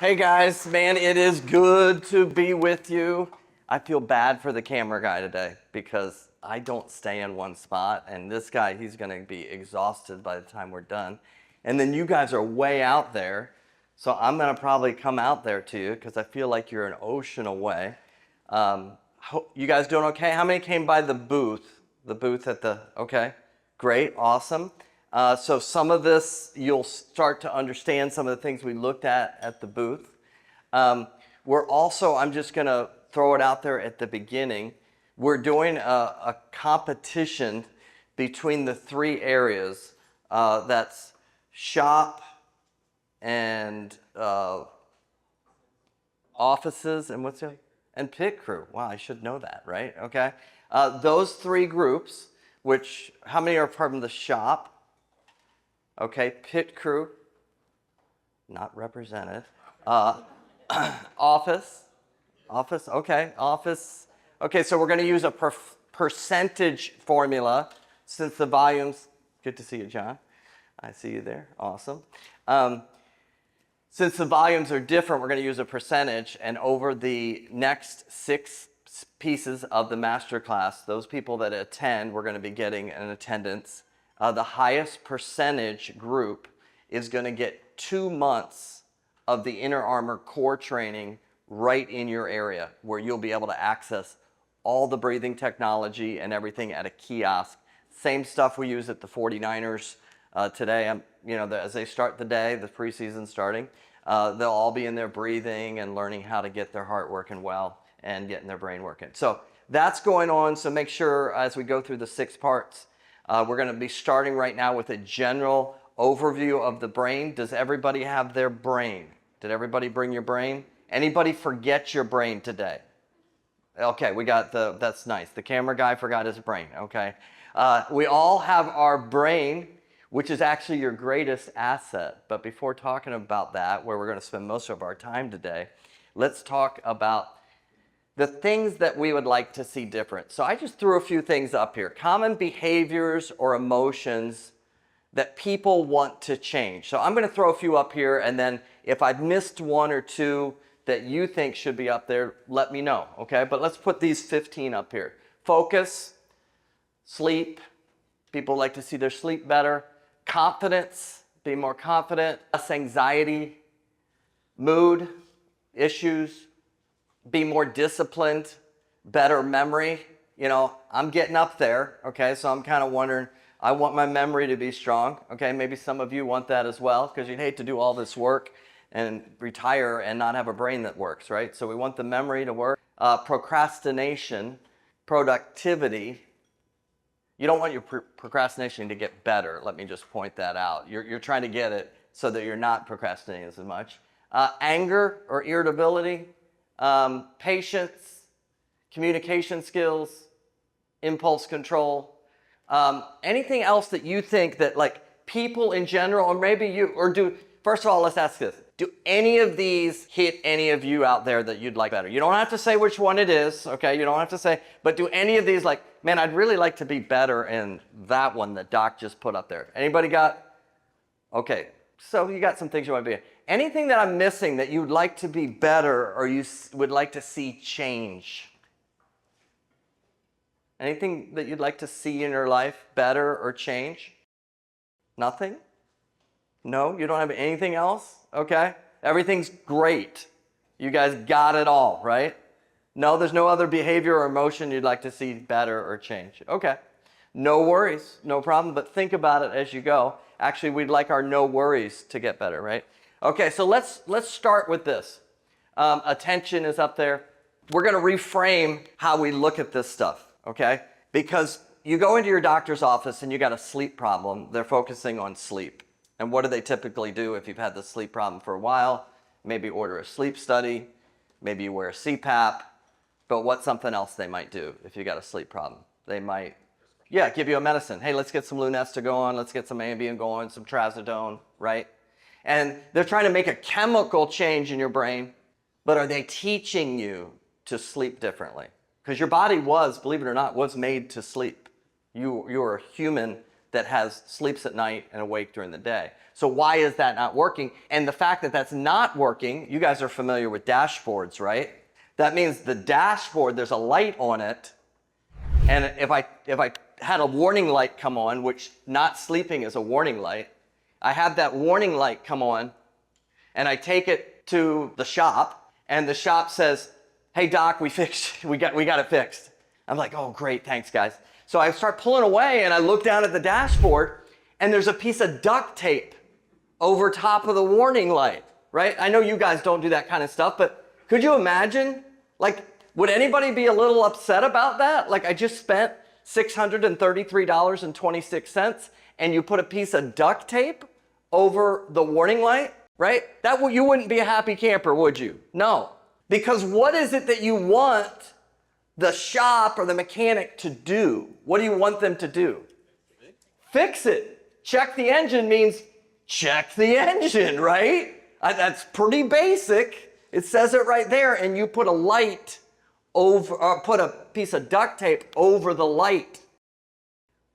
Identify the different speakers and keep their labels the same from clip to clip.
Speaker 1: Hey guys, man, it is good to be with you. I feel bad for the camera guy today because I don't stay in one spot, and this guy, he's gonna be exhausted by the time we're done. And then you guys are way out there, so I'm gonna probably come out there to you because I feel like you're an ocean away. You guys doing okay? How many came by the booth? The booth at the, okay, great, awesome. So some of this, you'll start to understand some of the things we looked at the booth. We're also, I'm just gonna throw it out there at the beginning, we're doing a competition between the three areas. That's shop and offices and what's the other? And pit crew. Wow, I should know that, right? Okay. Those three groups, which, how many are from the shop? Okay, pit crew, not represented. Office, okay, office. Okay, so we're gonna use a percentage formula since the volumes, good to see you, John. I see you there, awesome. Since the volumes are different, we're gonna use a percentage, and over the next 6 pieces of the masterclass, those people that attend, we're gonna be getting an attendance. The highest percentage group is going to get 2 months of the Inner Armor core training right in your area, where you'll be able to access all the breathing technology and everything at a kiosk. Same stuff we use at the 49ers today. As they start the day, the preseason starting, they'll all be in there breathing and learning how to get their heart working well and getting their brain working. So that's going on. So make sure as we go through the 6 parts, we're going to be starting right now with a general overview of the brain. Does everybody have their brain? Did everybody bring your brain? Anybody forget your brain today? Okay, we got that's nice. The camera guy forgot his brain, okay. We all have our brain, which is actually your greatest asset. But before talking about that, where we're going to spend most of our time today, let's talk about the things that we would like to see different. So I just threw a few things up here. Common behaviors or emotions that people want to change. So I'm gonna throw a few up here, and then if I've missed 1 or 2 that you think should be up there, let me know, okay? But let's put these 15 up here. Focus, sleep, people like to see their sleep better. Confidence, be more confident. Less anxiety, mood, issues, be more disciplined, better memory. I'm getting up there, okay? So I'm kind of wondering, I want my memory to be strong, okay? Maybe some of you want that as well, because you'd hate to do all this work and retire and not have a brain that works, right? So we want the memory to work. Procrastination, productivity. You don't want your procrastination to get better. Let me just point that out. You're trying to get it so that you're not procrastinating as much. Anger or irritability. Patience, communication skills, impulse control, anything else that you think that like people in general, or maybe you, or first of all, let's ask this. Do any of these hit any of you out there that you'd like better? You don't have to say which one it is, okay? You don't have to say, but do any of these like, man, I'd really like to be better in that one that Doc just put up there. Anybody got? Okay, so you got some things you want to be. Anything that I'm missing that you'd like to be better or you would like to see change? Anything that you'd like to see in your life better or change? Nothing? No? You don't have anything else? Okay. Everything's great. You guys got it all, right? No, there's no other behavior or emotion you'd like to see better or change. Okay. No worries, no problem, but think about it as you go. Actually, we'd like our no worries to get better, right? Okay, so let's start with this. Attention is up there. We're going to reframe how we look at this stuff, okay? Because you go into your doctor's office and you got a sleep problem, they're focusing on sleep. And what do they typically do if you've had this sleep problem for a while? Maybe order a sleep study, maybe you wear a CPAP, but what's something else they might do if you got a sleep problem? They might, give you a medicine. Hey, let's get some Lunesta going, let's get some Ambien going, some Trazodone, right? And they're trying to make a chemical change in your brain, but are they teaching you to sleep differently? Because your body was, believe it or not, was made to sleep. You were a human that sleeps at night and awake during the day. So why is that not working? And the fact that that's not working, you guys are familiar with dashboards, right? That means the dashboard, there's a light on it, and if I had a warning light come on, which not sleeping is a warning light, I have that warning light come on, and I take it to the shop, and the shop says, "Hey doc, we got it fixed." I'm like, "Oh great, thanks guys." So I start pulling away, and I look down at the dashboard, and there's a piece of duct tape over top of the warning light, right? I know you guys don't do that kind of stuff, but could you imagine? Like, would anybody be a little upset about that? Like, I just spent $633.26, and you put a piece of duct tape over the warning light, right? You wouldn't be a happy camper, would you? No. Because what is it that you want the shop or the mechanic to do? What do you want them to do? Fix it. Check the engine means check the engine, right? That's pretty basic. It says it right there, and you put a light over, or put a piece of duct tape over the light.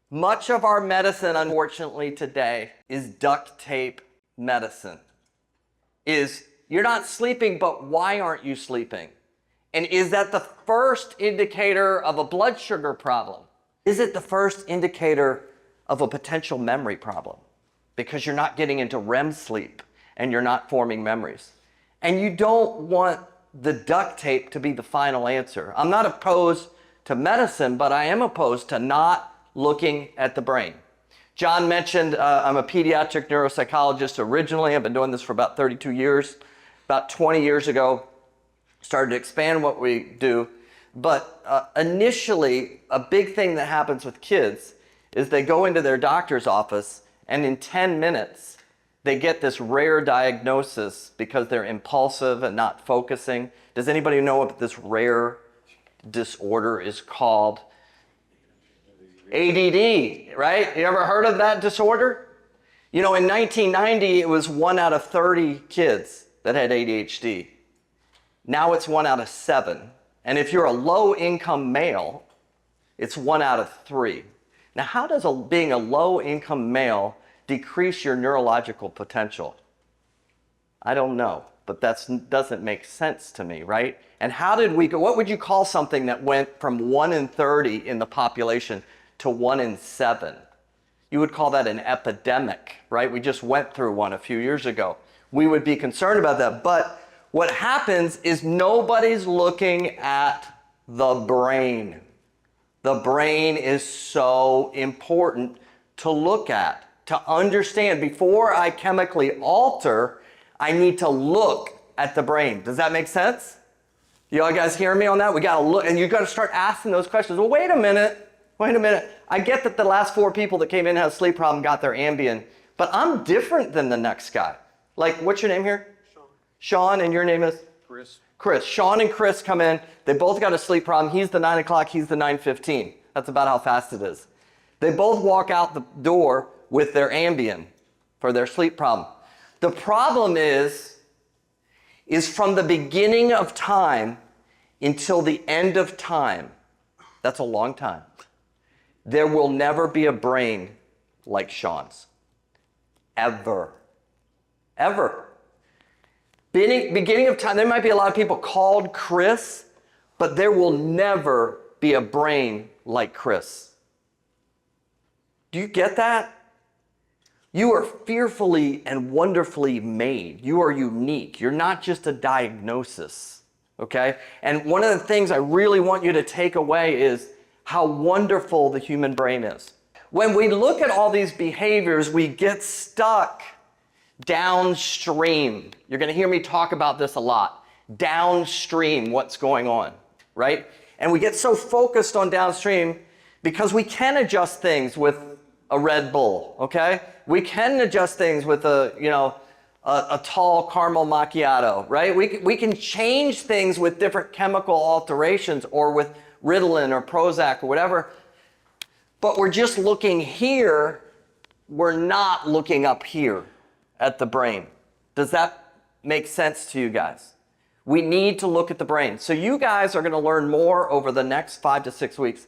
Speaker 1: Much of our medicine, unfortunately, today is duct tape medicine. You're not sleeping, but why aren't you sleeping? And is that the first indicator of a blood sugar problem? Is it the first indicator of a potential memory problem? Because you're not getting into REM sleep and you're not forming memories. And you don't want the duct tape to be the final answer. I'm not opposed to medicine, but I am opposed to not looking at the brain. John mentioned I'm a pediatric neuropsychologist originally. I've been doing this for about 32 years. About 20 years ago, started to expand what we do. But initially, a big thing that happens with kids is they go into their doctor's office, and in 10 minutes, they get this rare diagnosis because they're impulsive and not focusing. Does anybody know what this rare disorder is called? ADD, right? You ever heard of that disorder? You know, in 1990, it was 1 out of 30 kids that had ADHD. Now it's 1 out of 7. And if you're a low-income male, it's 1 out of 3. Now, how does being a low-income male decrease your neurological potential? I don't know, but that doesn't make sense to me, right? And how did we go? What would you call something that went from 1 in 30 in the population to 1 in 7? You would call that an epidemic, right? We just went through one a few years ago. We would be concerned about that. But what happens is nobody's looking at the brain. The brain is so important to look at, to understand. Before I chemically alter, I need to look at the brain. Does that make sense? You all guys hear me on that? We got to look, and you got to start asking those questions. Well, wait a minute. I get that the last 4 people that came in had a sleep problem, got their Ambien, but I'm different than the next guy. Like, what's your name here? Sean, and your name is? Chris. Sean and Chris come in. They both got a sleep problem. He's the 9 o'clock, he's the 9:15. That's about how fast it is. They both walk out the door with their Ambien for their sleep problem. The problem is from the beginning of time until the end of time, that's a long time, there will never be a brain like Sean's. Ever. Beginning of time, there might be a lot of people called Chris, but there will never be a brain like Chris. Do you get that? You are fearfully and wonderfully made. You are unique. You're not just a diagnosis, okay? And one of the things I really want you to take away is how wonderful the human brain is. When we look at all these behaviors, we get stuck downstream. You're going to hear me talk about this a lot. Downstream, what's going on, right? And we get so focused on downstream because we can adjust things with a Red Bull, okay? We can adjust things with a tall caramel macchiato, right? We can change things with different chemical alterations or with Ritalin or Prozac or whatever. But we're just looking here. We're not looking up here at the brain. Does that make sense to you guys? We need to look at the brain. So you guys are going to learn more over the next 5 to 6 weeks,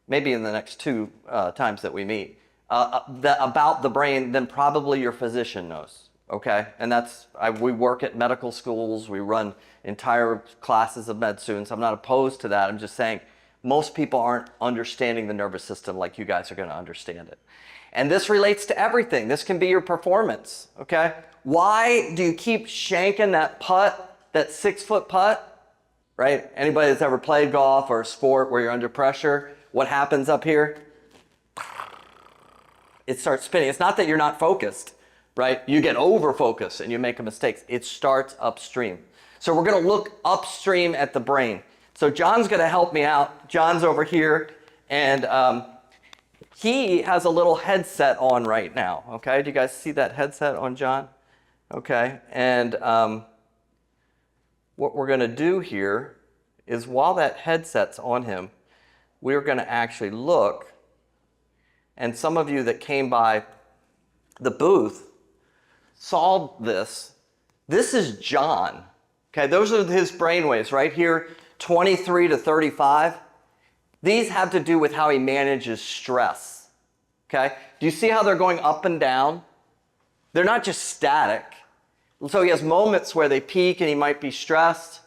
Speaker 1: maybe in the next 2 times that we meet, about the brain than probably your physician knows, okay? And we work at medical schools, we run entire classes of med students. I'm not opposed to that. I'm just saying most people aren't understanding the nervous system like you guys are going to understand it. And this relates to everything. This can be your performance, okay? Why do you keep shanking that putt, that 6-foot putt, right? Anybody that's ever played golf or a sport where you're under pressure, what happens up here? It starts spinning. It's not that you're not focused, right? You get over focused and you make a mistake. It starts upstream. So we're going to look upstream at the brain. So John's going to help me out. John's over here, and he has a little headset on right now, okay? Do you guys see that headset on John? Okay, and what we're going to do here is while that headset's on him, we're going to actually look. And some of you that came by the booth saw this. This is John. Okay, those are his brain waves right here, 23 to 35. These have to do with how he manages stress. Okay, do you see how they're going up and down? They're not just static. So he has moments where they peak and he might be stressed.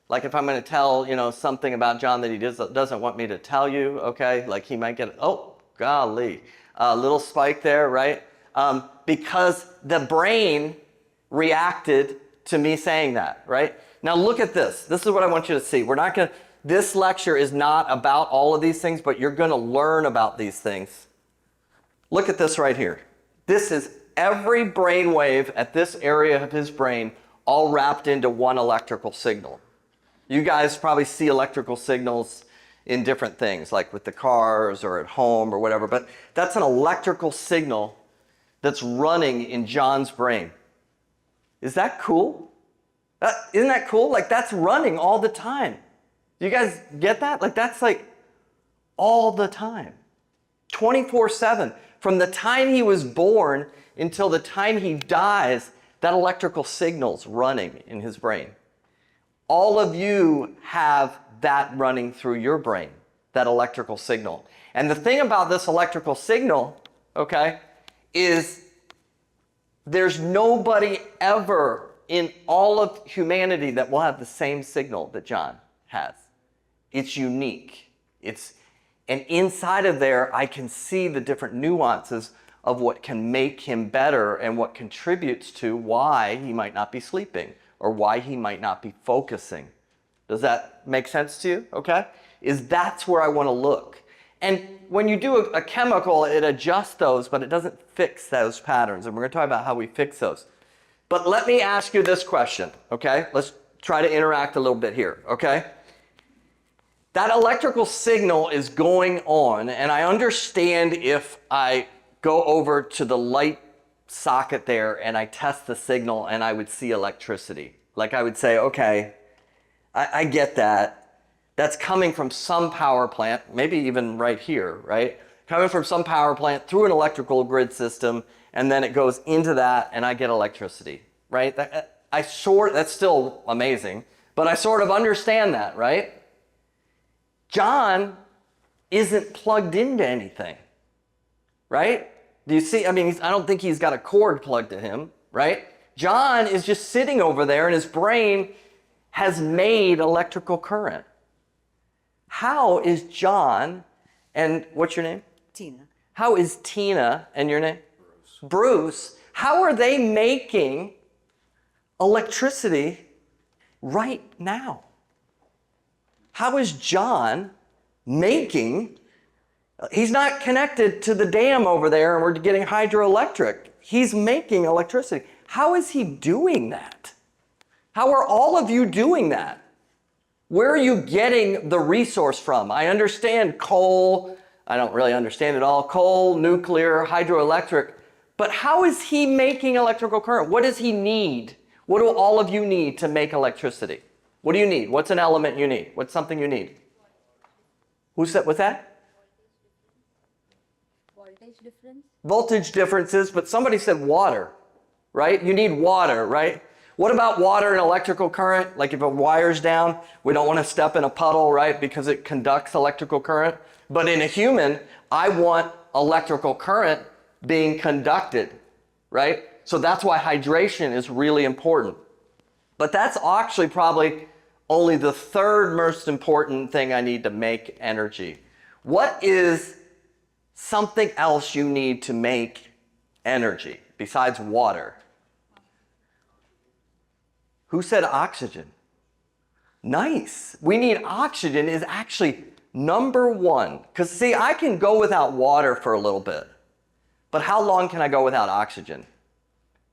Speaker 1: Like if I'm going to tell, something about John that he doesn't want me to tell you, okay? Like he might get, oh, golly, a little spike there, right? Because the brain reacted to me saying that, right? Now look at this. This is what I want you to see. This lecture is not about all of these things, but you're going to learn about these things. Look at this right here. This is every brain wave at this area of his brain all wrapped into one electrical signal. You guys probably see electrical signals in different things, like with the cars or at home or whatever, but that's an electrical signal that's running in John's brain. Is that cool? Isn't that cool? Like that's running all the time. Do you guys get that? Like that's like all the time. 24/7. From the time he was born until the time he dies, that electrical signal's running in his brain. All of you have that running through your brain, that electrical signal. And the thing about this electrical signal, okay, is there's nobody ever in all of humanity that will have the same signal that John has. It's unique. And inside of there, I can see the different nuances of what can make him better and what contributes to why he might not be sleeping or why he might not be focusing. Does that make sense to you? Okay? That's where I want to look. And when you do a chemical, it adjusts those, but it doesn't fix those patterns. And we're going to talk about how we fix those. But let me ask you this question, okay? Let's try to interact a little bit here, okay? That electrical signal is going on, and I understand if I go over to the light socket there and I test the signal and I would see electricity. Like I would say, okay, I get that. That's coming from some power plant, maybe even right here, right? Coming from some power plant through an electrical grid system, and then it goes into that and I get electricity, right? That's still amazing, but I sort of understand that, right? John isn't plugged into anything, right? Do you see? I mean, I don't think he's got a cord plugged to him, right? John is just sitting over there and his brain has made electrical current. How is John, and what's your name?
Speaker 2: Tina.
Speaker 1: How is Tina, and your name? Bruce. How are they making electricity right now? How is John making, he's not connected to the dam over there and we're getting hydroelectric. He's making electricity. How is he doing that? How are all of you doing that? Where are you getting the resource from? I understand coal. I don't really understand it all. Coal, nuclear, hydroelectric. But how is he making electrical current? What does he need? What do all of you need to make electricity? What do you need? What's an element you need? What's something you need? Who said, what's that?
Speaker 2: Voltage difference.
Speaker 1: Voltage differences, but somebody said water, right? You need water, right? What about water and electrical current? Like if a wire's down, we don't want to step in a puddle, right? Because it conducts electrical current. But in a human, I want electrical current being conducted, right? So that's why hydration is really important. But that's actually probably only the third most important thing I need to make energy. What is something else you need to make energy besides water? Who said oxygen? Nice. We need oxygen is actually number one. Because see, I can go without water for a little bit. But how long can I go without oxygen?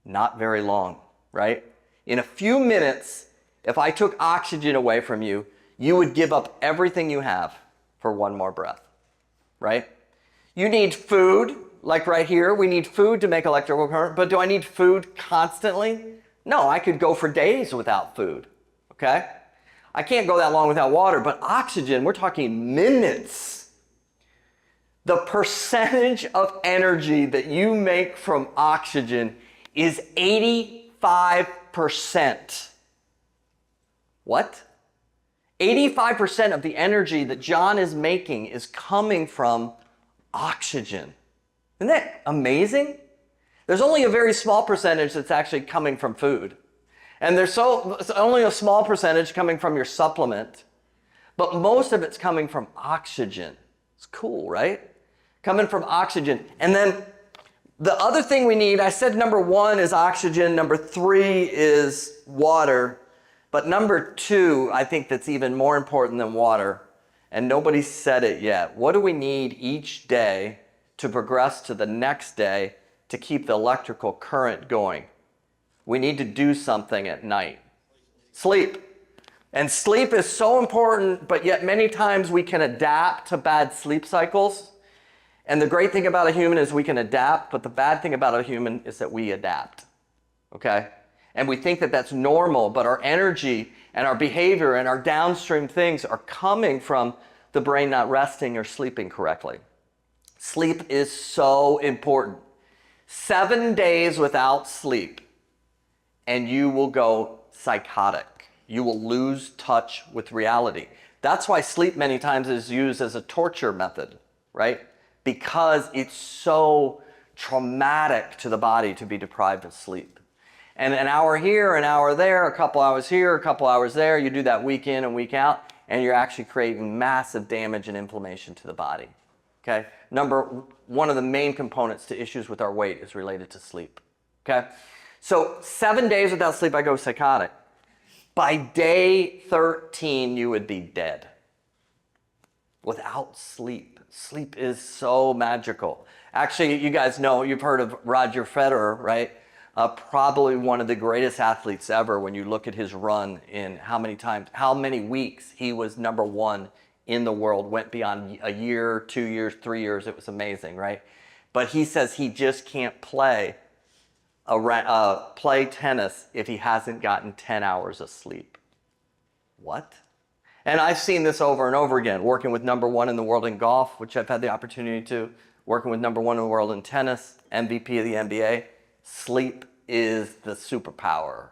Speaker 1: Not very long, right? In a few minutes, if I took oxygen away from you, you would give up everything you have for one more breath, right? You need food, like right here. We need food to make electrical current, but do I need food constantly? No, I could go for days without food, okay? I can't go that long without water, but oxygen, we're talking minutes. The percentage of energy that you make from oxygen is 85%. What? 85% of the energy that John is making is coming from oxygen. Isn't that amazing? There's only a very small percentage that's actually coming from food. And there's only a small percentage coming from your supplement. But most of it's coming from oxygen. It's cool, right? Coming from oxygen. And then the other thing we need, I said number one is oxygen, number three is water, but number two, I think that's even more important than water, and nobody said it yet. What do we need each day to progress to the next day to keep the electrical current going? We need to do something at night. Sleep. And sleep is so important, but yet many times we can adapt to bad sleep cycles. And the great thing about a human is we can adapt, but the bad thing about a human is that we adapt, okay? And we think that that's normal, but our energy and our behavior and our downstream things are coming from the brain not resting or sleeping correctly. Sleep is so important. 7 days without sleep, and you will go psychotic. You will lose touch with reality. That's why sleep many times is used as a torture method, right? Because it's so traumatic to the body to be deprived of sleep. And an hour here, an hour there, a couple hours here, a couple hours there, you do that week in and week out, and you're actually creating massive damage and inflammation to the body. Okay? One of the main components to issues with our weight is related to sleep. Okay? So 7 days without sleep, I go psychotic. By day 13, you would be dead. Without sleep. Sleep is so magical. Actually, you guys know, you've heard of Roger Federer, right? Probably one of the greatest athletes ever when you look at his run in how many weeks he was number one in the world, went beyond a year, 2 years, 3 years. It was amazing, right? But he says he just can't play tennis if he hasn't gotten 10 hours of sleep. What? And I've seen this over and over again, working with number one in the world in golf, which I've had the opportunity to, working with number one in the world in tennis, MVP of the NBA. Sleep is the superpower.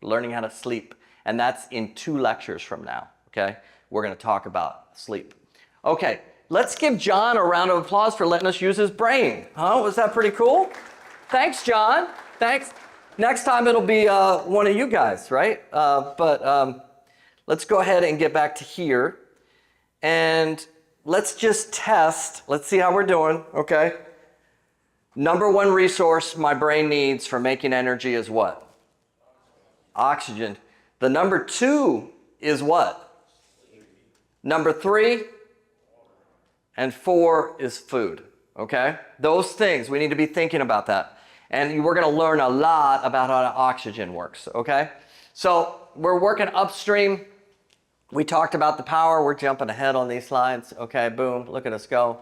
Speaker 1: Learning how to sleep. And that's in 2 lectures from now, okay? We're going to talk about sleep. Okay, let's give John a round of applause for letting us use his brain. Huh? Was that pretty cool? Thanks, John. Thanks. Next time it'll be one of you guys, right? Let's go ahead and get back to here. And let's just test. Let's see how we're doing, okay? Number one resource my brain needs for making energy is what? Oxygen. The number 2 is what? Number 3 and 4 is food, okay? Those things, we need to be thinking about that. And we're going to learn a lot about how oxygen works, okay? So we're working upstream. We talked about the power. We're jumping ahead on these slides. Okay, boom, look at us go.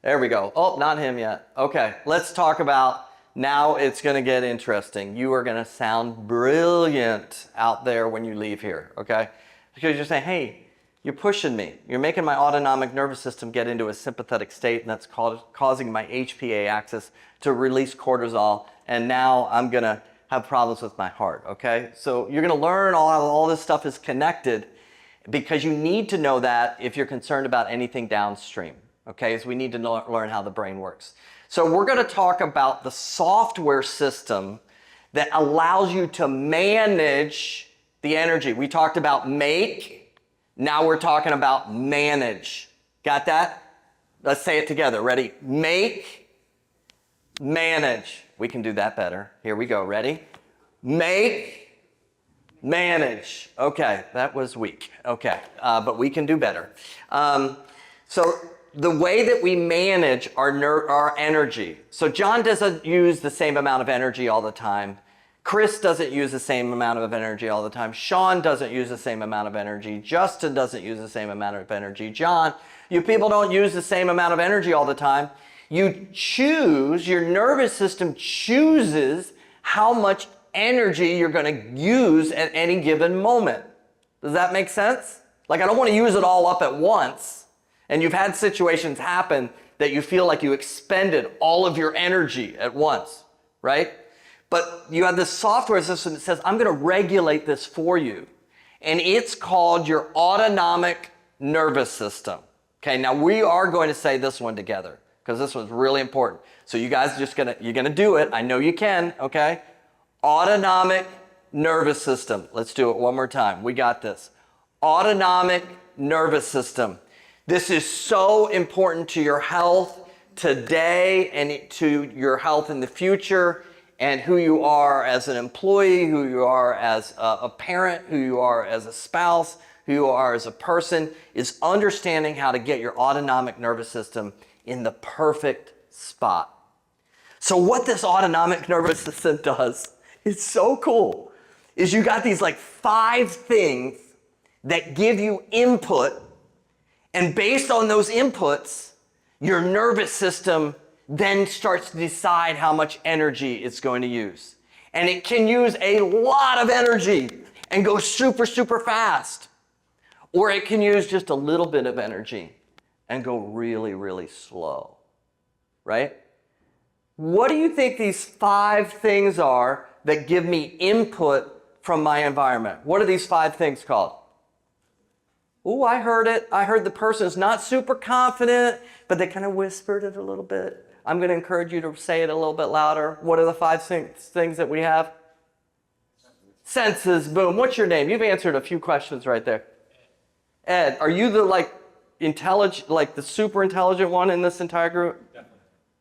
Speaker 1: There we go. Oh, not him yet. Okay, let's talk about, now it's going to get interesting. You are going to sound brilliant out there when you leave here, okay? Because you're saying, hey, you're pushing me. You're making my autonomic nervous system get into a sympathetic state, and that's causing my HPA axis to release cortisol, and now I'm going to have problems with my heart, okay? So you're going to learn all this stuff is connected, because you need to know that if you're concerned about anything downstream, okay, is we need to learn how the brain works. So we're going to talk about the software system that allows you to manage the energy. We talked about make, now we're talking about manage. Got that? Let's say it together. Ready? Make, manage. We can do that better. Here we go. Ready? Make, manage. Okay, that was weak. Okay, but we can do better. So the way that we manage our energy. So John doesn't use the same amount of energy all the time. Chris doesn't use the same amount of energy all the time. Sean doesn't use the same amount of energy. Justin doesn't use the same amount of energy. John, you people don't use the same amount of energy all the time. You choose, your nervous system chooses how much energy you're going to use at any given moment. Does that make sense? Like, I don't want to use it all up at once. And you've had situations happen that you feel like you expended all of your energy at once, right? But you have this software system that says, I'm going to regulate this for you. And it's called your autonomic nervous system. Okay, now we are going to say this one together because this one's really important. So you guys you're gonna do it. I know you can, okay? Autonomic nervous system. Let's do it one more time. We got this. Autonomic nervous system. This is so important to your health today and to your health in the future, and who you are as an employee, who you are as a parent, who you are as a spouse, who you are as a person, is understanding how to get your autonomic nervous system in the perfect spot. So what this autonomic nervous system does is so cool, is you got these like 5 things that give you input, and based on those inputs, your nervous system then starts to decide how much energy it's going to use. And it can use a lot of energy and go super, super fast. Or it can use just a little bit of energy and go really, really slow, right? What do you think these 5 things are that give me input from my environment? What are these 5 things called? Ooh, I heard it. I heard the person's not super confident, but they kind of whispered it a little bit. I'm going to encourage you to say it a little bit louder. What are the 5 things that we have? Senses. Boom. What's your name? You've answered a few questions right there. Ed, are you the intelligent, the super intelligent one in this entire group?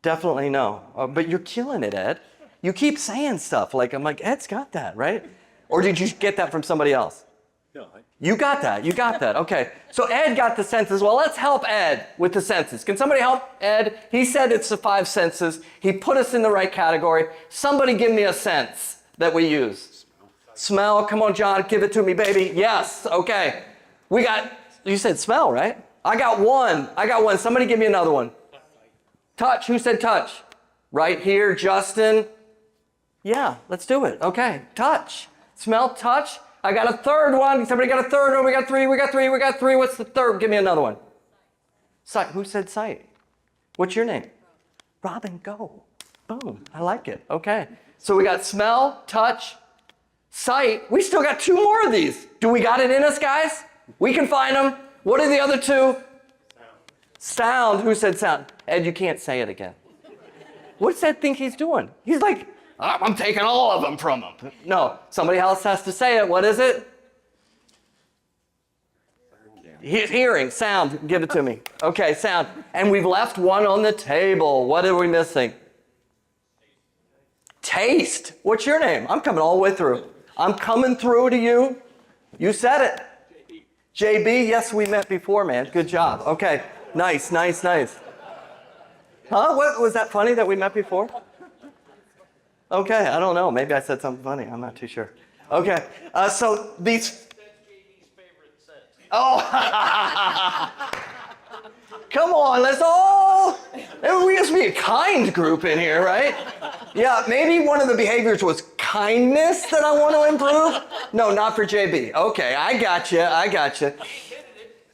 Speaker 1: Definitely no. But you're killing it, Ed. You keep saying stuff I'm like, Ed's got that, right? Or did you get that from somebody else? No. You got that. You got that. Okay. So Ed got the senses. Well, let's help Ed with the senses. Can somebody help Ed? He said it's the 5 senses. He put us in the right category. Somebody give me a sense that we use. Smell. Come on, John. Give it to me, baby. Yes. Okay. You said smell, right? I got one. Somebody give me another one. Touch. Who said touch? Right here, Justin. Yeah, let's do it. Okay. Touch. Smell, touch. I got a third one. Somebody got a third one. We got 3. What's the third? Give me another one. Sight. Who said sight? What's your name? Robin, go. Boom. I like it. Okay. So we got smell, touch, sight. We still got 2 more of these. Do we got it in us, guys? We can find them. What are the other 2? Sound. Who said sound? Ed, you can't say it again. What's that think he's doing? He's like, I'm taking all of them from him. No, somebody else has to say it. What is it? Hearing, sound. Give it to me. Okay, sound. And we've left one on the table. What are we missing? Taste. What's your name? I'm coming all the way through. I'm coming through to you. You said it. JB, yes, we met before, man. Good job. Okay, nice. Huh? What was that funny that we met before? Okay, I don't know. Maybe I said something funny. I'm not too sure. Okay, so these... That's JB's favorite scent. Oh! Come on, let's all... We must be a kind group in here, right? Yeah, maybe one of the behaviors was kindness that I want to improve. No, not for JB. Okay, I got you.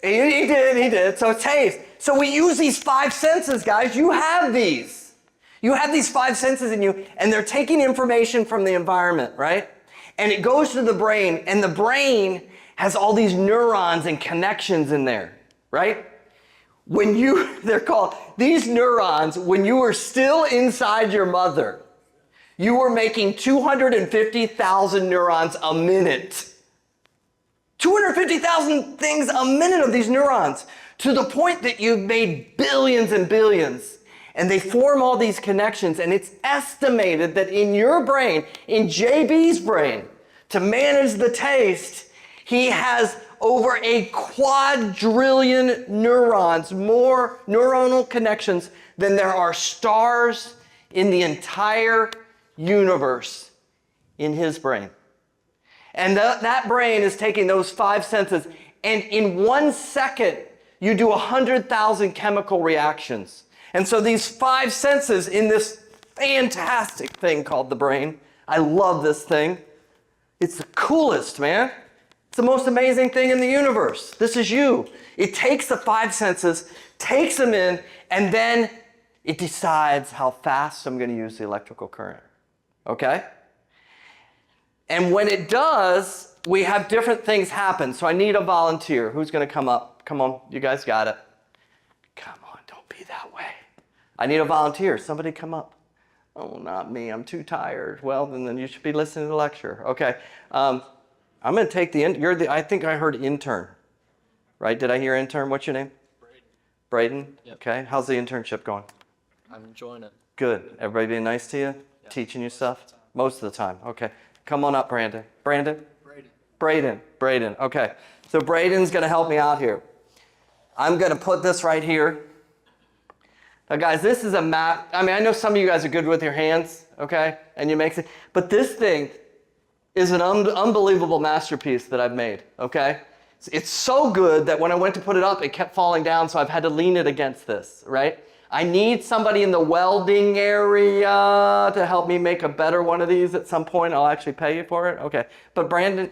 Speaker 1: He did. So taste. So we use these 5 senses, guys. You have these. You have these 5 senses in you, and they're taking information from the environment, right? And it goes to the brain, and the brain has all these neurons and connections in there, right? they're called, these neurons, when you were still inside your mother, you were making 250,000 neurons a minute. 250,000 things a minute of these neurons, to the point that you've made billions and billions. And they form all these connections, and it's estimated that in your brain, in JB's brain, to manage the taste, he has over a quadrillion neurons, more neuronal connections than there are stars in the entire universe in his brain. And that brain is taking those 5 senses, and in 1 second, you do 100,000 chemical reactions. And so these 5 senses in this fantastic thing called the brain, I love this thing. It's the coolest, man. It's the most amazing thing in the universe. This is you. It takes the 5 senses, takes them in, and then it decides how fast I'm going to use the electrical current. Okay? And when it does, we have different things happen. So I need a volunteer. Who's going to come up? Come on, you guys got it. Come on, don't be that way. I need a volunteer. Somebody come up. Oh, not me. I'm too tired. Well, then you should be listening to the lecture. Okay. I'm going to take I think I heard intern. Right? Did I hear intern? What's your name? Braden? Yep. Okay. How's the internship going?
Speaker 2: I'm enjoying it.
Speaker 1: Good. Everybody being nice to you? Yeah. Teaching you stuff? Most of the time. Okay. Come on up, Brandon. Brandon? Braden. Okay. So Braden's going to help me out here. I'm going to put this right here. Now, guys, this is a map. I mean, I know some of you guys are good with your hands, okay? And you make it. But this thing is an unbelievable masterpiece that I've made, okay? It's so good that when I went to put it up, it kept falling down, so I've had to lean it against this, right? I need somebody in the welding area to help me make a better one of these at some point. I'll actually pay you for it. Okay. But Braden,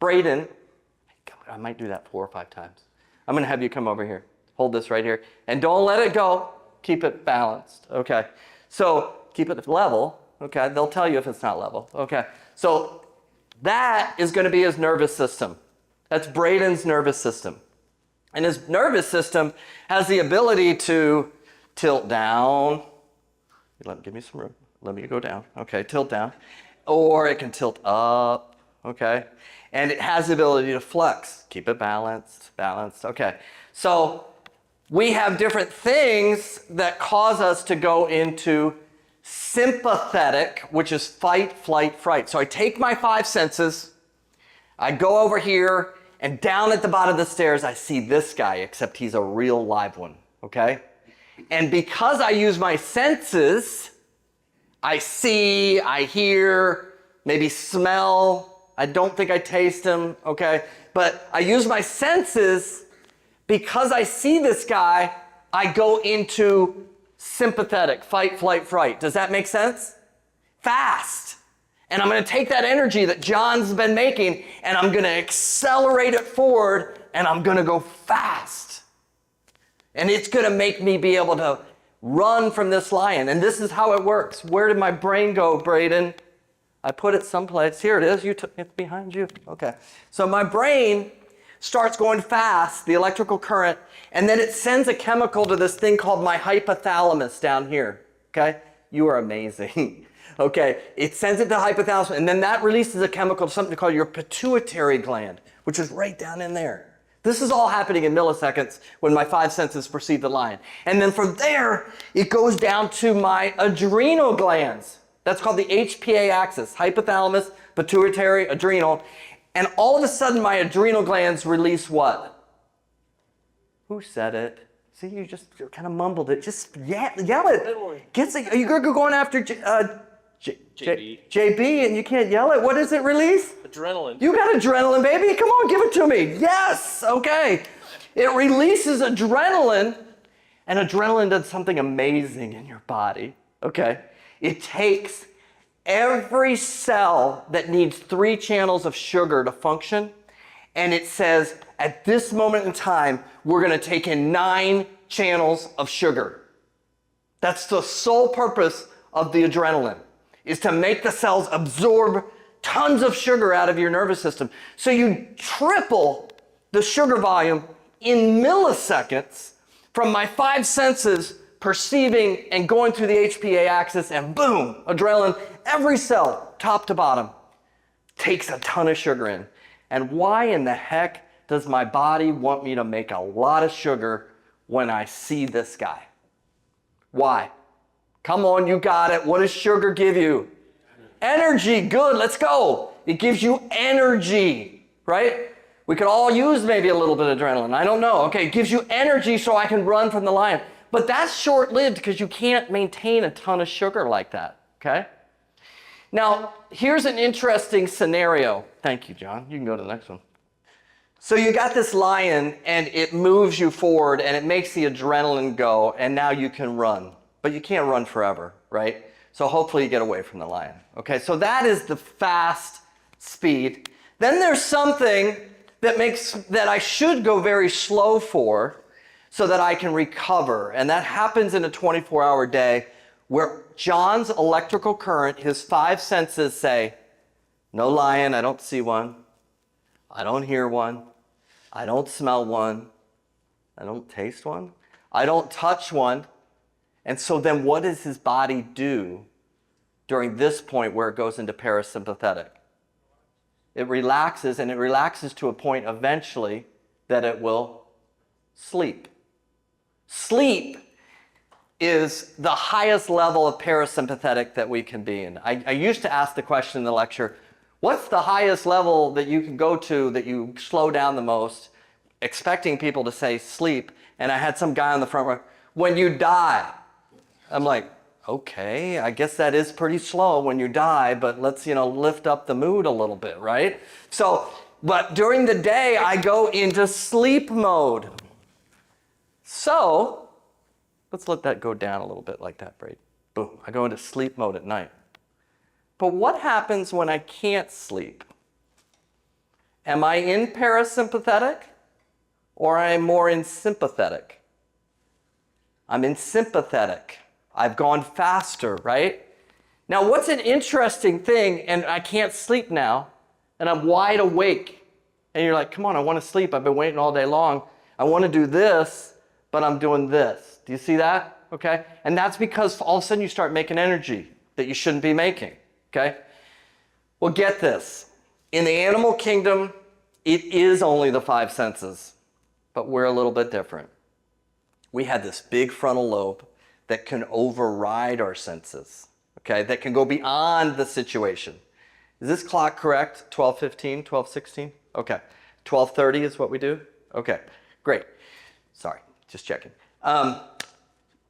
Speaker 1: I might do that 4 or 5 times. I'm going to have you come over here. Hold this right here. And don't let it go. Keep it balanced. Okay. So keep it level. Okay. They'll tell you if it's not level. Okay. So that is going to be his nervous system. That's Braden's nervous system. And his nervous system has the ability to tilt down. Give me some room. Let me go down. Okay, tilt down. Or it can tilt up. Okay. And it has the ability to flex. Keep it balanced. Okay. So we have different things that cause us to go into sympathetic, which is fight, flight, fright. So I take my 5 senses, I go over here, and down at the bottom of the stairs, I see this guy, except he's a real live one. Okay? And because I use my senses, I see, I hear, maybe smell. I don't think I taste him, okay? But I use my senses. Because I see this guy, I go into sympathetic, fight, flight, fright. Does that make sense? Fast. And I'm going to take that energy that John's been making, and I'm going to accelerate it forward, and I'm going to go fast. And it's going to make me be able to run from this lion. And this is how it works. Where did my brain go, Braden? I put it someplace. Here it is. It's behind you. Okay. So my brain starts going fast, the electrical current, and then it sends a chemical to this thing called my hypothalamus down here. Okay? You are amazing. Okay. It sends it to the hypothalamus, and then that releases a chemical to something called your pituitary gland, which is right down in there. This is all happening in milliseconds when my 5 senses perceive the lion. And then from there, it goes down to my adrenal glands. That's called the HPA axis, hypothalamus, pituitary, adrenal. And all of a sudden, my adrenal glands release what? Who said it? See, you just kind of mumbled it. Just yell it. Are you going after JB, and you can't yell it? What does it release?
Speaker 2: Adrenaline.
Speaker 1: You got adrenaline, baby. Come on, give it to me. Yes. Okay. It releases adrenaline, and adrenaline does something amazing in your body. Okay. It takes every cell that needs 3 channels of sugar to function, and it says, at this moment in time, we're going to take in 9 channels of sugar. That's the sole purpose of the adrenaline, is to make the cells absorb tons of sugar out of your nervous system. So you triple the sugar volume in milliseconds From my 5 senses perceiving and going through the HPA axis, and boom, adrenaline, every cell, top to bottom, takes a ton of sugar in. And why in the heck does my body want me to make a lot of sugar when I see this guy? Why? Come on, you got it. What does sugar give you? Energy. Good, let's go. It gives you energy, right? We could all use maybe a little bit of adrenaline. I don't know. Okay, it gives you energy so I can run from the lion. But that's short-lived because you can't maintain a ton of sugar like that, okay? Now, here's an interesting scenario. Thank you, John. You can go to the next one. So you got this lion, and it moves you forward, and it makes the adrenaline go, and now you can run. But you can't run forever, right? So hopefully you get away from the lion. Okay, so that is the fast speed. Then there's something that I should go very slow for so that I can recover. And that happens in a 24-hour day where John's electrical current, his 5 senses say, no lion, I don't see one. I don't hear one. I don't smell one. I don't taste one. I don't touch one. And so then what does his body do during this point where it goes into parasympathetic? It relaxes, and it relaxes to a point eventually that it will sleep. Sleep is the highest level of parasympathetic that we can be in. I used to ask the question in the lecture, what's the highest level that you can go to that you slow down the most, expecting people to say sleep. And I had some guy on the front row, when you die. I'm like, okay, I guess that is pretty slow when you die, but let's, lift up the mood a little bit, right? So, but during the day, I go into sleep mode. So, let's let that go down a little bit like that, Brady. Boom, I go into sleep mode at night. But what happens when I can't sleep? Am I in parasympathetic or am I more in sympathetic? I'm in sympathetic. I've gone faster, right? Now, what's an interesting thing, and I can't sleep now, and I'm wide awake, and you're like, come on, I want to sleep. I've been waiting all day long. I want to do this, but I'm doing this. Do you see that? Okay? And that's because all of a sudden you start making energy that you shouldn't be making. Okay? Well, get this. In the animal kingdom, it is only the 5 senses, but we're a little bit different. We have this big frontal lobe that can override our senses, okay? That can go beyond the situation. Is this clock correct? 12:15, 12:16? Okay. 12:30 is what we do? Okay, great. Sorry, just checking.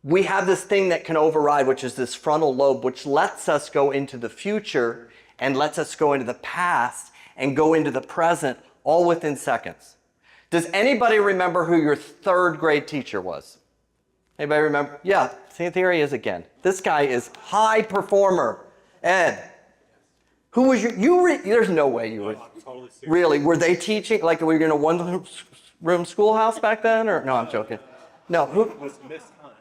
Speaker 1: We have this thing that can override, which is this frontal lobe, which lets us go into the future and lets us go into the past and go into the present all within seconds. Does anybody remember who your 3rd grade teacher was? Anybody remember? Yeah, there he is again. This guy is high performer. Ed. Who was there's no way you were. Totally serious. Really? Were they teaching, like were you in a one-room schoolhouse back then? Or no, I'm joking. No, who?
Speaker 2: It was Miss Hunt.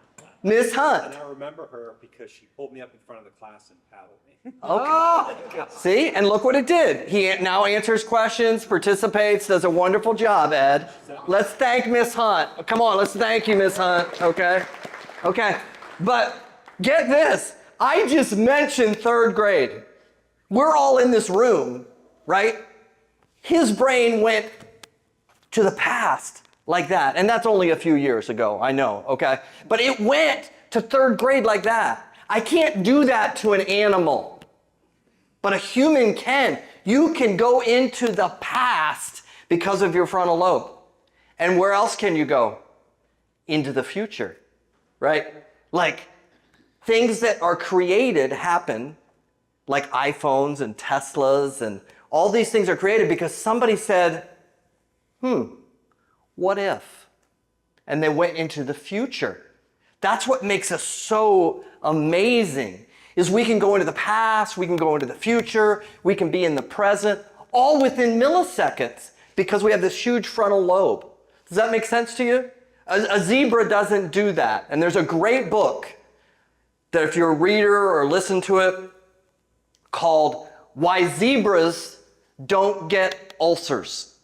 Speaker 1: Miss Hunt.
Speaker 2: And I remember her because she pulled me up in front of the class and paddled me.
Speaker 1: Okay. See, and look what it did. He now answers questions, participates, does a wonderful job, Ed. Let's thank Miss Hunt. Come on, let's thank you, Miss Hunt. Okay. Okay. But get this. I just mentioned 3rd grade. We're all in this room, right? His brain went to the past like that. And that's only a few years ago, I know, okay? But it went to 3rd grade like that. I can't do that to an animal, but a human can. You can go into the past because of your frontal lobe. And where else can you go? Into the future, right? Like things that are created happen, like iPhones and Teslas, and all these things are created because somebody said, what if? And they went into the future. That's what makes us so amazing, is we can go into the past, we can go into the future, we can be in the present, all within milliseconds because we have this huge frontal lobe. Does that make sense to you? A zebra doesn't do that. And there's a great book that if you're a reader or listen to it called Why Zebras Don't Get Ulcers.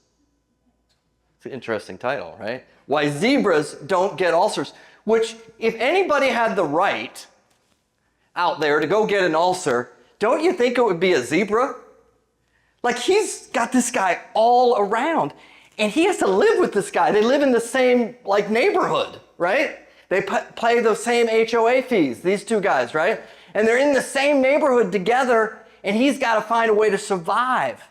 Speaker 1: Interesting title, right? Why zebras don't get ulcers. Which, if anybody had the right out there to go get an ulcer, don't you think it would be a zebra? Like, he's got this guy all around, and he has to live with this guy. They live in the same, like, neighborhood, right? They pay the same HOA fees, these two guys, right? And they're in the same neighborhood together, and he's got to find a way to survive.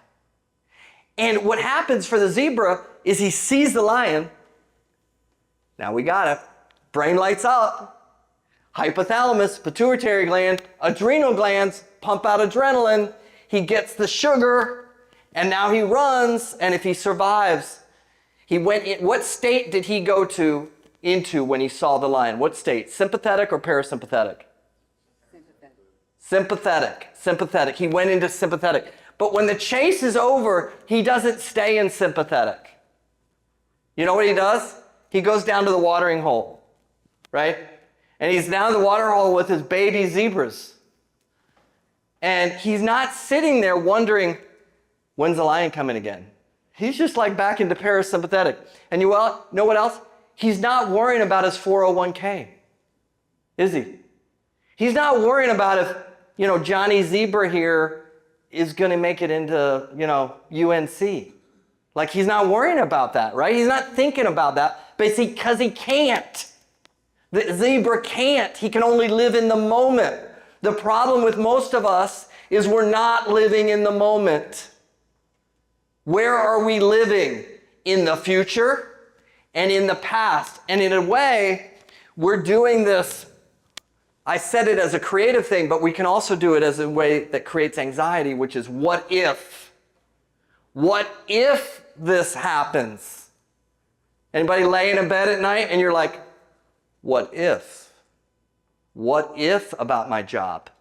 Speaker 1: And what happens for the zebra is he sees the lion. Now we got it. Brain lights up. Hypothalamus, pituitary gland, adrenal glands pump out adrenaline. He gets the sugar, and now he runs. And if he survives, he went in. What state did he go into when he saw the lion? What state? Sympathetic or parasympathetic? Sympathetic. Sympathetic. He went into sympathetic. But when the chase is over, he doesn't stay in sympathetic. You know what he does? He goes down to the watering hole, right? And he's down the watering hole with his baby zebras. And he's not sitting there wondering, when's the lion coming again? He's just like back into parasympathetic. And you know what else? He's not worrying about his 401k, is he? He's not worrying about if, Johnny Zebra here is going to make it into, UNC. Like, he's not worrying about that, right? He's not thinking about that, because he can't. The zebra can't. He can only live in the moment. The problem with most of us is we're not living in the moment. Where are we living? In the future and in the past. And in a way, we're doing this. I said it as a creative thing, but we can also do it as a way that creates anxiety, which is what if? What if this happens? Anybody lay in a bed at night and you're like, what if? What if about my job?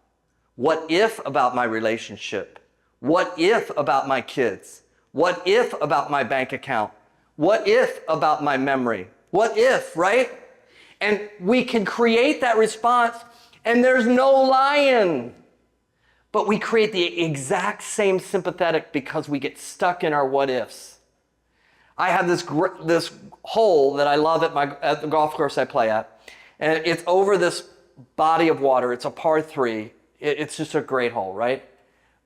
Speaker 1: What if about my relationship? What if about my kids? What if about my bank account? What if about my memory? What if, right? And we can create that response, and there's no lion. But we create the exact same sympathetic because we get stuck in our what ifs. I have this hole that I love at the golf course I play at, and it's over this body of water. It's a par 3. It's just a great hole, right?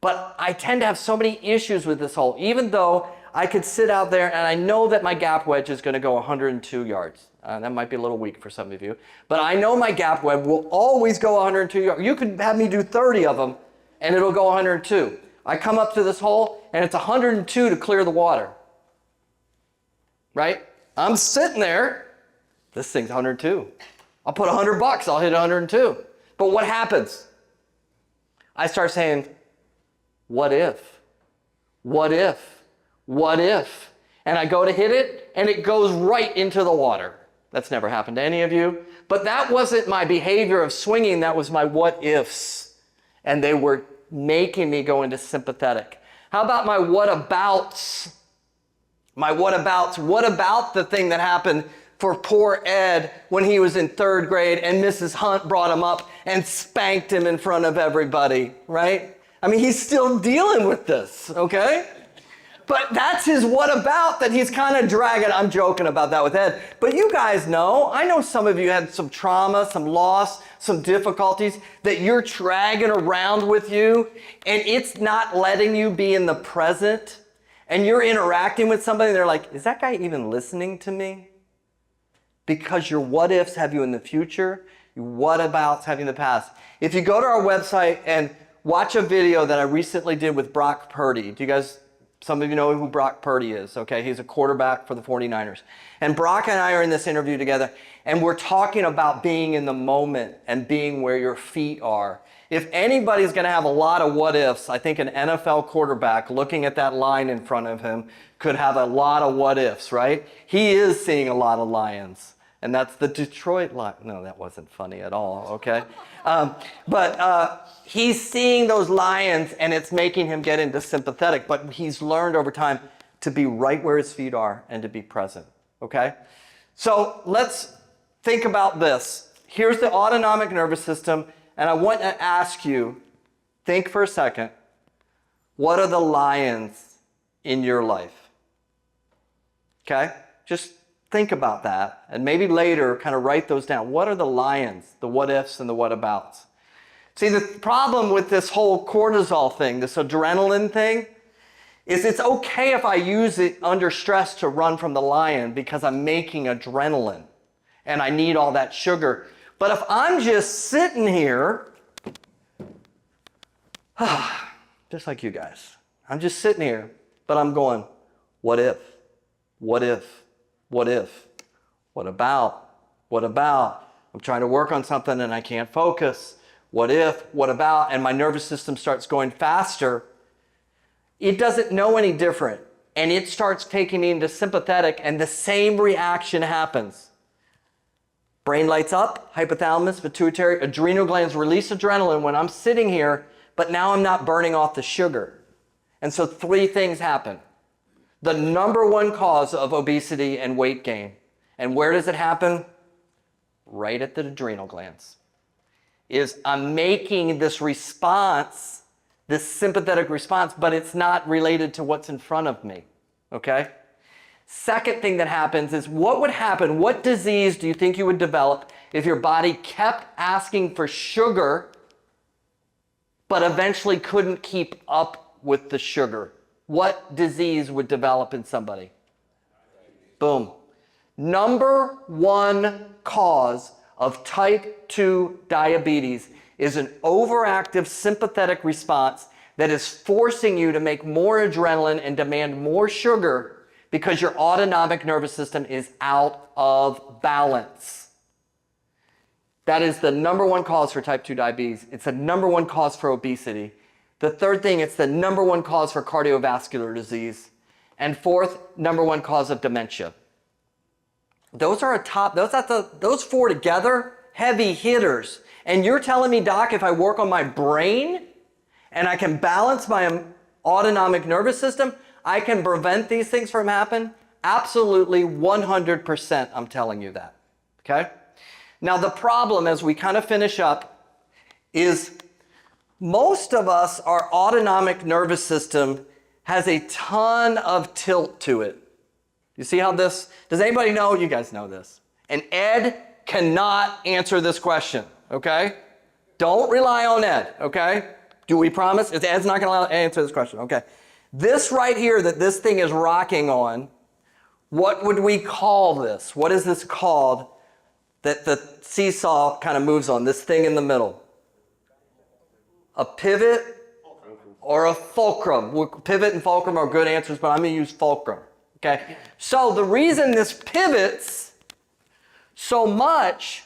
Speaker 1: But I tend to have so many issues with this hole, even though I could sit out there and I know that my gap wedge is going to go 102 yards. That might be a little weak for some of you, but I know my gap wedge will always go 102 yards. You could have me do 30 of them and it'll go 102. I come up to this hole and it's 102 to clear the water, right? I'm sitting there. This thing's 102. I'll put $100, I'll hit 102. But what happens? I start saying, what if? What if? What if? And I go to hit it, and it goes right into the water. That's never happened to any of you. But that wasn't my behavior of swinging. That was my what ifs. And they were making me go into sympathetic. How about my what abouts? My what abouts? What about the thing that happened for poor Ed when he was in 3rd grade and Mrs. Hunt brought him up and spanked him in front of everybody, right? I mean, he's still dealing with this, okay? But that's his what about that he's kind of dragging. I'm joking about that with Ed. But you guys know, I know some of you had some trauma, some loss, some difficulties that you're dragging around with you, and it's not letting you be in the present. And you're interacting with somebody, and they're like, is that guy even listening to me? Because your what ifs have you in the future, your what abouts have you in the past. If you go to our website and watch a video that I recently did with Brock Purdy. Do you guys, some of you know who Brock Purdy is, okay? He's a quarterback for the 49ers. And Brock and I are in this interview together, and we're talking about being in the moment and being where your feet are. If anybody's going to have a lot of what ifs, I think an NFL quarterback looking at that line in front of him could have a lot of what ifs, right? He is seeing a lot of lions. And that's the Detroit Lions. No, that wasn't funny at all, okay? But he's seeing those lions, and it's making him get into sympathetic. But he's learned over time to be right where his feet are and to be present, okay? So let's think about this. Here's the autonomic nervous system, and I want to ask you, think for a second, what are the lions in your life? Okay? Just think about that, and maybe later kind of write those down. What are the lions, the what ifs, and the what abouts? See, the problem with this whole cortisol thing, this adrenaline thing, is it's okay if I use it under stress to run from the lion because I'm making adrenaline and I need all that sugar. But if I'm just sitting here, just like you guys, I'm just sitting here, but I'm going, what if? What if? What if? What about? What about? I'm trying to work on something and I can't focus. What if? What about? And my nervous system starts going faster. It doesn't know any different. And it starts taking me into sympathetic, and the same reaction happens. Brain lights up, hypothalamus, pituitary, adrenal glands release adrenaline when I'm sitting here, but now I'm not burning off the sugar. And so 3 things happen. The number 1 cause of obesity and weight gain. And where does it happen? Right at the adrenal glands. Is I'm making this response, this sympathetic response, but it's not related to what's in front of me, okay? Second thing that happens is what would happen, what disease do you think you would develop if your body kept asking for sugar, but eventually couldn't keep up with the sugar? What disease would develop in somebody? Boom. Number 1 cause of type 2 diabetes is an overactive sympathetic response that is forcing you to make more adrenaline and demand more sugar because your autonomic nervous system is out of balance. That is the number 1 cause for type 2 diabetes. It's the number 1 cause for obesity. The third thing, it's the number 1 cause for cardiovascular disease. And fourth, number 1 cause of dementia. Those are those 4 together, heavy hitters. And you're telling me, Doc, if I work on my brain and I can balance my autonomic nervous system, I can prevent these things from happening? Absolutely, 100%, I'm telling you that, okay? Now the problem as we kind of finish up is most of us, our autonomic nervous system has a ton of tilt to it. You see how this, does anybody know? You guys know this. And Ed cannot answer this question, okay? Don't rely on Ed, okay? Do we promise? Ed's not going to answer this question, okay? This right here that this thing is rocking on, what would we call this? What is this called that the seesaw kind of moves on, this thing in the middle? A pivot or a fulcrum? Pivot and fulcrum are good answers, but I'm going to use fulcrum, okay? So the reason this pivots so much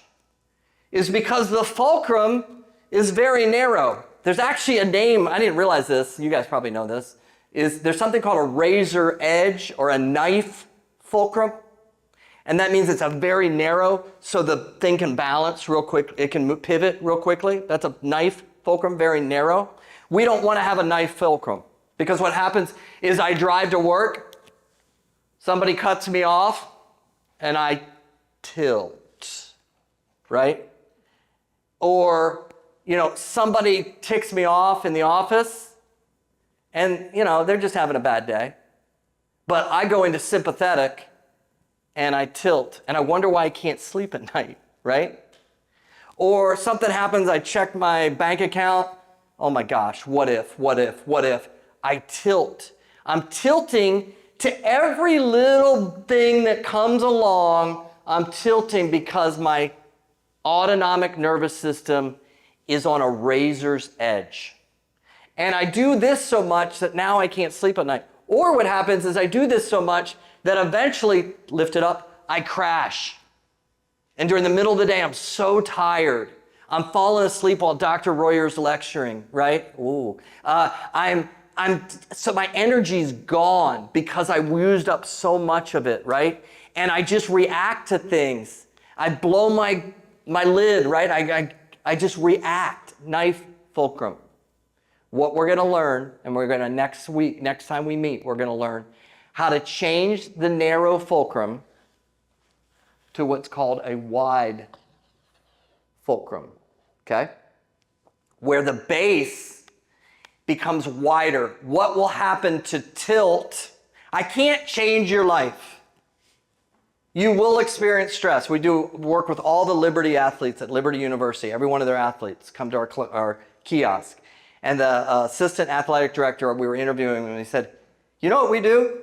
Speaker 1: is because the fulcrum is very narrow. There's actually a name, I didn't realize this, you guys probably know this, there's something called a razor edge or a knife fulcrum. And that means it's a very narrow, so the thing can balance real quick, it can pivot real quickly. That's a knife fulcrum, very narrow. We don't want to have a knife fulcrum because what happens is I drive to work, somebody cuts me off, and I tilt, right? Or, somebody ticks me off in the office and, they're just having a bad day. But I go into sympathetic and I tilt and I wonder why I can't sleep at night, right? Or something happens, I check my bank account. Oh my gosh, what if? I tilt. I'm tilting to every little thing that comes along. I'm tilting because my autonomic nervous system is on a razor's edge. And I do this so much that now I can't sleep at night. Or what happens is I do this so much that eventually, lift it up, I crash. And during the middle of the day, I'm so tired. I'm falling asleep while Dr. Royer's lecturing, right? Ooh. So my energy's gone because I used up so much of it, right? And I just react to things. I blow my lid, right? I just react. Knife fulcrum. What we're going to learn, and we're going to next time we meet, we're going to learn how to change the narrow fulcrum to what's called a wide fulcrum, okay? Where the base becomes wider. What will happen to tilt? I can't change your life. You will experience stress. We do work with all the Liberty athletes at Liberty University. Every one of their athletes come to our kiosk. And the assistant athletic director, we were interviewing him, and he said, you know what we do?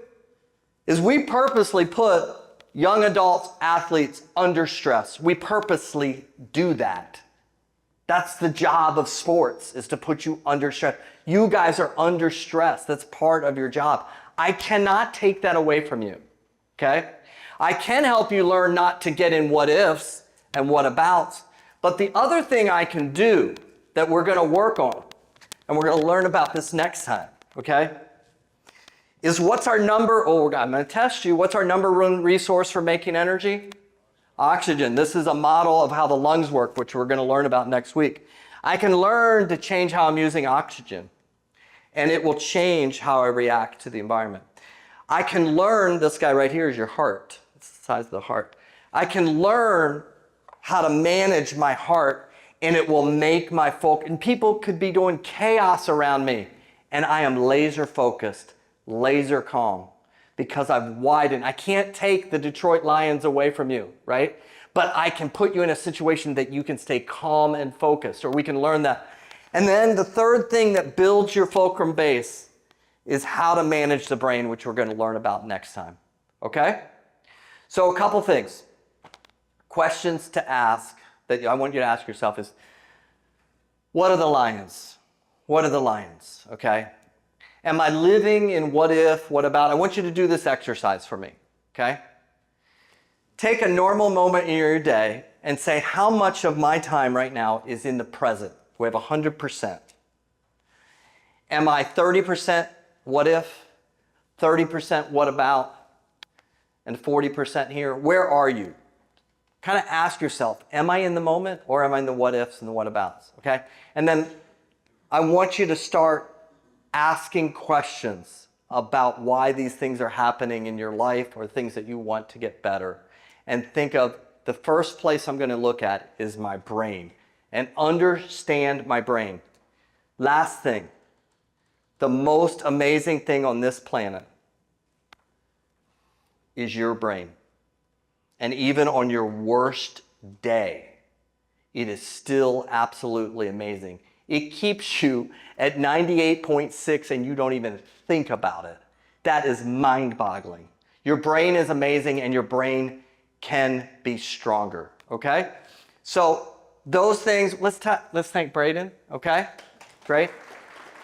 Speaker 1: Is we purposely put young adults, athletes under stress. We purposely do that. That's the job of sports, is to put you under stress. You guys are under stress. That's part of your job. I cannot take that away from you, okay? I can help you learn not to get in what ifs and what abouts. But the other thing I can do that we're going to work on, and we're going to learn about this next time, okay, is what's our number, I'm going to test you, what's our number one resource for making energy? Oxygen. This is a model of how the lungs work, which we're going to learn about next week. I can learn to change how I'm using oxygen, and it will change how I react to the environment. I can learn, this guy right here is your heart. It's the size of the heart. I can learn how to manage my heart, and it will make my focus. And people could be doing chaos around me, and I am laser focused, laser calm, because I've widened. I can't take the Detroit Lions away from you, right? But I can put you in a situation that you can stay calm and focused, or we can learn that. And then the third thing that builds your fulcrum base is how to manage the brain, which we're going to learn about next time, okay? So a couple things. Questions to ask that I want you to ask yourself is, what are the lions? What are the lions, okay? Am I living in what if, what about? I want you to do this exercise for me, okay? Take a normal moment in your day and say, how much of my time right now is in the present? We have 100%. Am I 30% what if, 30% what about, and 40% here? Where are you? Kind of ask yourself, am I in the moment, or am I in the what ifs and the what abouts, okay? And then I want you to start asking questions about why these things are happening in your life, or things that you want to get better. And think of the first place I'm going to look at is my brain, and understand my brain. Last thing, the most amazing thing on this planet is your brain. And even on your worst day, it is still absolutely amazing. It keeps you at 98.6 and you don't even think about it. That is mind-boggling. Your brain is amazing, and your brain can be stronger, okay? So those things, let's thank Braden, okay? Great.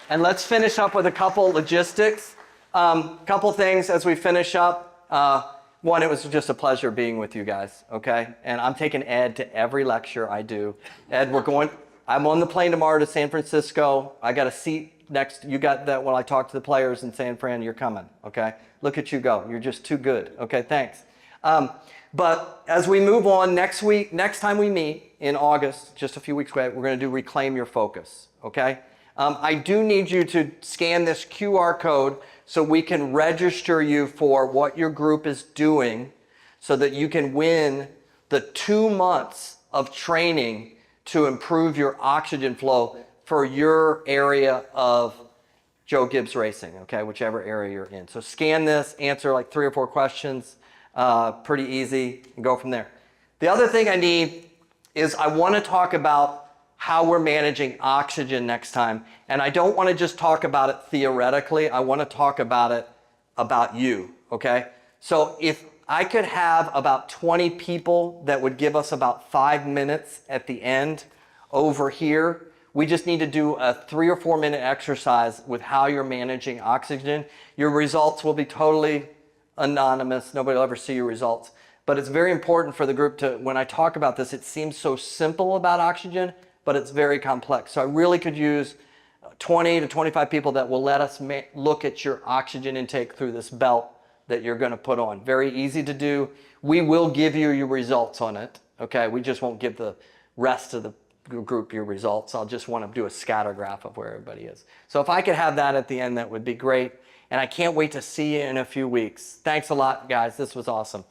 Speaker 1: And let's finish up with a couple logistics. Couple things as we finish up. One, it was just a pleasure being with you guys, okay? And I'm taking Ed to every lecture I do. Ed, I'm on the plane tomorrow to San Francisco. I got a seat next, you got that when I talk to the players in San Fran, you're coming, okay? Look at you go, you're just too good, okay, thanks. But as we move on, next time we meet in August, just a few weeks away, we're gonna do Reclaim Your Focus, okay? I do need you to scan this QR code so we can register you for what your group is doing, so that you can win the 2 months of training to improve your oxygen flow for your area of Joe Gibbs Racing, okay, whichever area you're in. So scan this, answer like 3 or 4 questions, pretty easy, and go from there. The other thing I need is I want to talk about how we're managing oxygen next time. And I don't want to just talk about it theoretically. I want to talk about it about you, okay? So if I could have about 20 people that would give us about 5 minutes at the end over here. We just need to do a 3 or 4 minute exercise with how you're managing oxygen. Your results will be totally anonymous. Nobody will ever see your results. But it's very important for the group to, when I talk about this, it seems so simple about oxygen, but it's very complex. So I really could use 20 to 25 people that will let us look at your oxygen intake through this belt that you're gonna put on. Very easy to do. We will give you your results on it, okay? We just won't give the rest of the group your results. I'll just want to do a scatter graph of where everybody is. So if I could have that at the end, that would be great. And I can't wait to see you in a few weeks. Thanks a lot, guys. This was awesome.